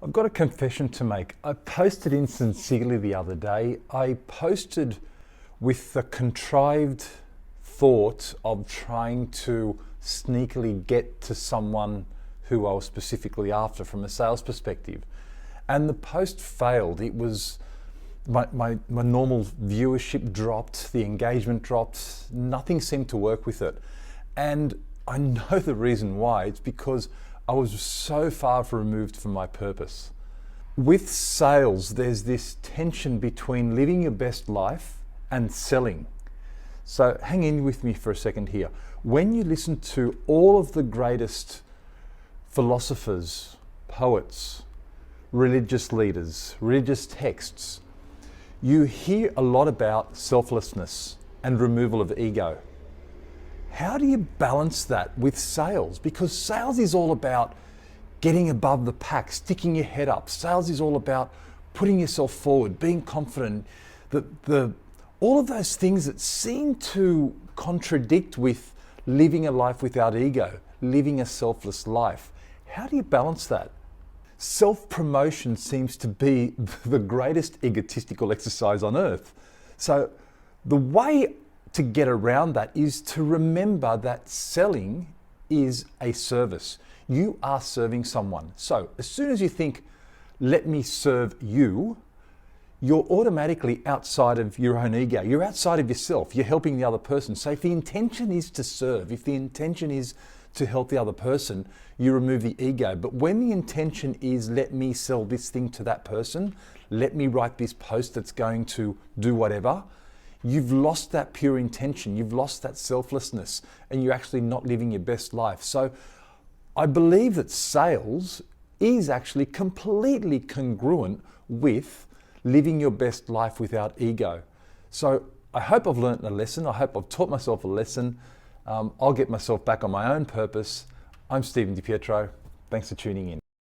I've got a confession to make. I posted insincerely the other day. I posted with the contrived thought of trying to sneakily get to someone who I was specifically after from a sales perspective. And the post failed. It was my normal viewership dropped, the engagement dropped, nothing seemed to work with it. And I know the reason why. It's because I was so far removed from my purpose. With sales, there's this tension between living your best life and selling. So hang in with me for a second here. When you listen to all of the greatest philosophers, poets, religious leaders, religious texts, you hear a lot about selflessness and removal of ego. How do you balance that with sales? Because sales is all about getting above the pack, sticking your head up. Sales is all about putting yourself forward, being confident. All of those things that seem to contradict with living a life without ego, living a selfless life. How do you balance that? Self-promotion seems to be the greatest egotistical exercise on earth. So the way to get around that is to remember that selling is a service. You are serving someone. So as soon as you think, let me serve you, you're automatically outside of your own ego. You're outside of yourself. You're helping the other person. So if the intention is to serve, if the intention is to help the other person, you remove the ego. But when the intention is, let me sell this thing to that person, let me write this post that's going to do whatever, you've lost that pure intention. You've lost that selflessness, and you're actually not living your best life. So I believe that sales is actually completely congruent with living your best life without ego. So I hope I've learned a lesson. I hope I've taught myself a lesson. I'll get myself back on my own purpose. I'm Stephen DiPietro. Thanks for tuning in.